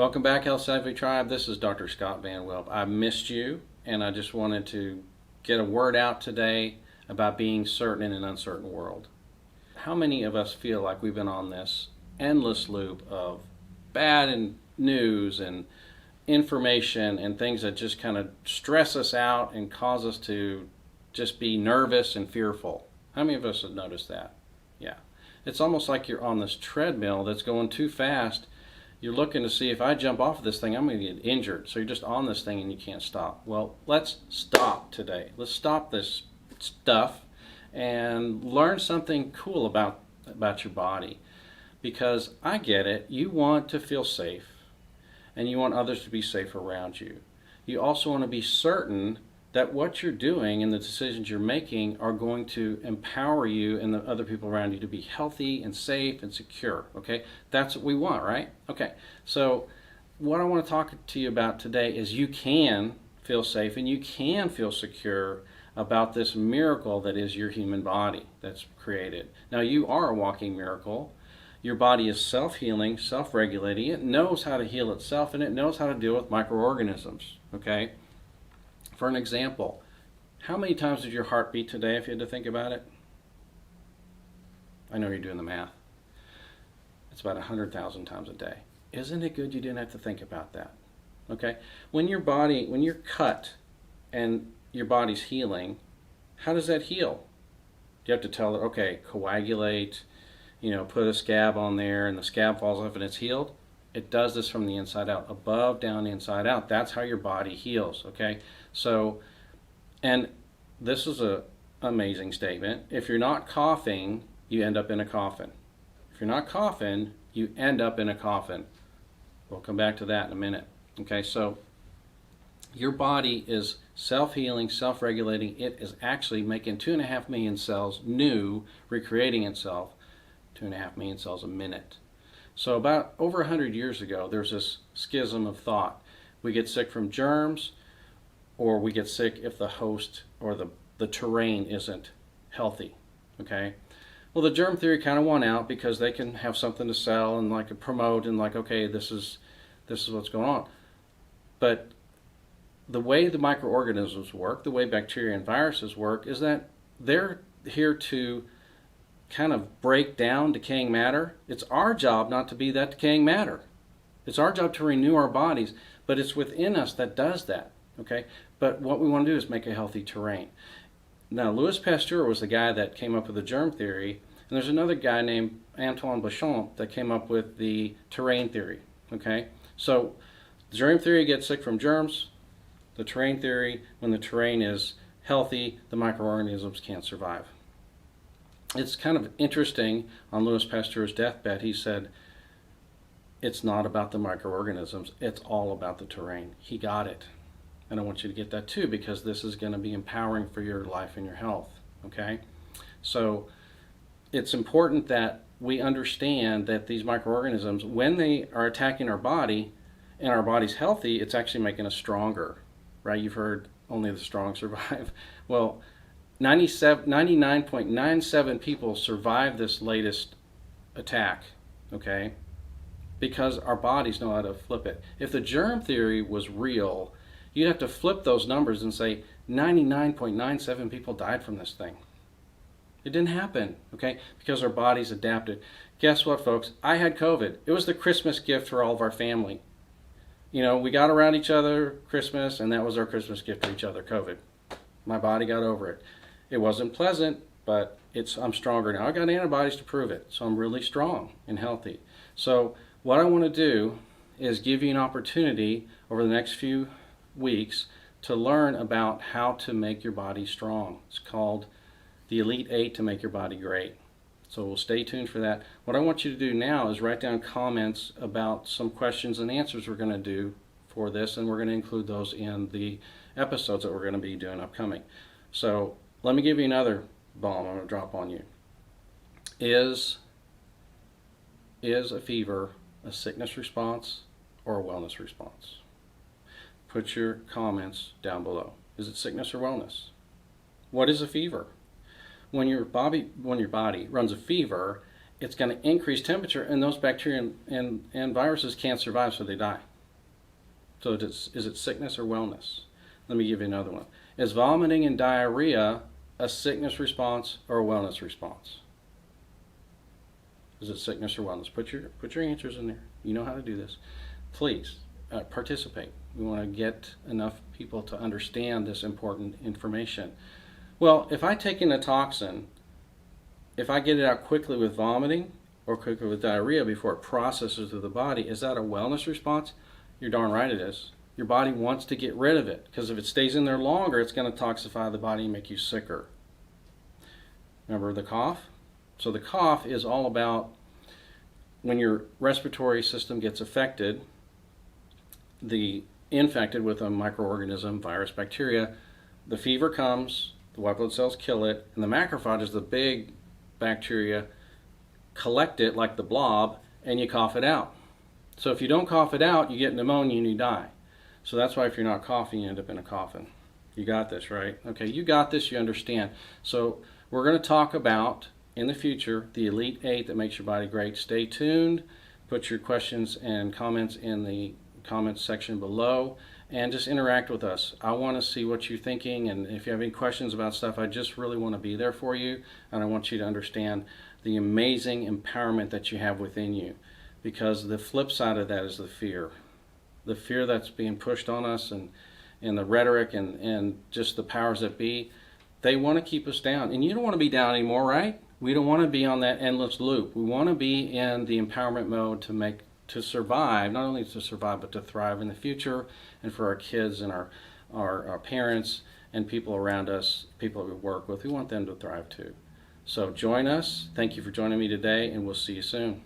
Welcome back, Health Savvy Tribe. This is Dr. Scott Van Welp. I missed you, and I just wanted to get a word out today about being certain in an uncertain world. How many of us feel like we've been on this endless loop of bad news and information and things that just kind of stress us out and cause us to just be nervous and fearful? How many of us have noticed that? Yeah. It's almost like you're on this treadmill that's going too fast. You're looking to see, if I jump off of this thing, I'm going to get injured. So you're just on this thing and you can't stop. Well, let's stop today. Let's stop this stuff and learn something cool about your body. Because I get it. You want to feel safe, and you want others to be safe around you. You also want to be certain that what you're doing and the decisions you're making are going to empower you and the other people around you to be healthy and safe and secure. Okay, that's what we want, right? Okay, so what I want to talk to you about today is you can feel safe and you can feel secure about this miracle that is your human body that's created. Now, you are a walking miracle. Your body is self-healing, self-regulating. It knows how to heal itself, and it knows how to deal with microorganisms. Okay. For an example, how many times did your heart beat today, if you had to think about it? I know you're doing the math. It's about 100,000 times a day. Isn't it good you didn't have to think about that? Okay? When you're cut and your body's healing, how does that heal? Do you have to tell it, okay, coagulate, put a scab on there and the scab falls off and it's healed? It does this from the inside out, above, down, inside out. That's how your body heals, okay? So, and this is an amazing statement. If you're not coughing, you end up in a coffin. If you're not coughing, you end up in a coffin. We'll come back to that in a minute, okay? So, your body is self-healing, self-regulating. It is actually making 2.5 million cells new, recreating itself, 2.5 million cells a minute. So about over 100 years ago, there's this schism of thought. We get sick from germs, or we get sick if the host or the terrain isn't healthy, okay? Well, the germ theory kind of won out because they can have something to sell and like promote and like, okay, this is what's going on. But the way the microorganisms work, the way bacteria and viruses work, is that they're here to kind of break down decaying matter. It's our job not to be that decaying matter. It's our job to renew our bodies, but it's within us that does that, okay? But what we want to do is make a healthy terrain. Now, Louis Pasteur was the guy that came up with the germ theory, and there's another guy named Antoine Béchamp that came up with the terrain theory, okay? So, the germ theory gets sick from germs. The terrain theory, when the terrain is healthy, the microorganisms can't survive. It's kind of interesting, on Louis Pasteur's deathbed, he said, it's not about the microorganisms, it's all about the terrain. He got it. And I want you to get that too, because this is going to be empowering for your life and your health, okay? So it's important that we understand that these microorganisms, when they are attacking our body and our body's healthy, it's actually making us stronger, right? You've heard only the strong survive. Well, 99.97 people survived this latest attack, okay? Because our bodies know how to flip it. If the germ theory was real, you'd have to flip those numbers and say 99.97 people died from this thing. It didn't happen, okay? Because our bodies adapted. Guess what, folks? I had COVID. It was the Christmas gift for all of our family. We got around each other Christmas, and that was our Christmas gift to each other, COVID. My body got over it. It wasn't pleasant, but I'm stronger now. I got antibodies to prove it, so I'm really strong and healthy. So what I want to do is give you an opportunity over the next few weeks to learn about how to make your body strong. It's called the Elite 8 to make your body great. So we'll stay tuned for that. What I want you to do now is write down comments about some questions and answers we're going to do for this, and we're going to include those in the episodes that we're going to be doing upcoming. So let me give you another bomb I'm going to drop on you. Is a fever a sickness response or a wellness response? Put your comments down below. Is it sickness or wellness? What is a fever? When your body runs a fever, it's going to increase temperature, and those bacteria and viruses can't survive, so they die. So is it sickness or wellness? Let me give you another one. Is vomiting and diarrhea a sickness response or a wellness response? Is it sickness or wellness? Put your answers in there. You know how to do this. Please participate. We want to get enough people to understand this important information. Well, if I take in a toxin, if I get it out quickly with vomiting or quickly with diarrhea before it processes through the body, is that a wellness response? You're darn right it is. Your body wants to get rid of it, because if it stays in there longer, it's going to toxify the body and make you sicker. Remember the cough? So the cough is all about when your respiratory system gets affected, infected with a microorganism, virus, bacteria, the fever comes, the white blood cells kill it, and the macrophages, the big bacteria, collect it like the blob, and you cough it out. So if you don't cough it out, you get pneumonia and you die. So that's why if you're not coughing, you end up in a coffin. You got this, right? Okay, you got this, you understand. So we're going to talk about, in the future, the Elite 8 that makes your body great. Stay tuned. Put your questions and comments in the comments section below, and just interact with us. I want to see what you're thinking, and if you have any questions about stuff, I just really want to be there for you, and I want you to understand the amazing empowerment that you have within you, because the flip side of that is the fear that's being pushed on us, and the rhetoric and just the powers that be. They want to keep us down, and you don't want to be down anymore, right? We don't want to be on that endless loop. We want to be in the empowerment mode to survive, not only to survive, but to thrive in the future, and for our kids and our parents and people around us, people that we work with. We want them to thrive too. So join us. Thank you for joining me today, and we'll see you soon.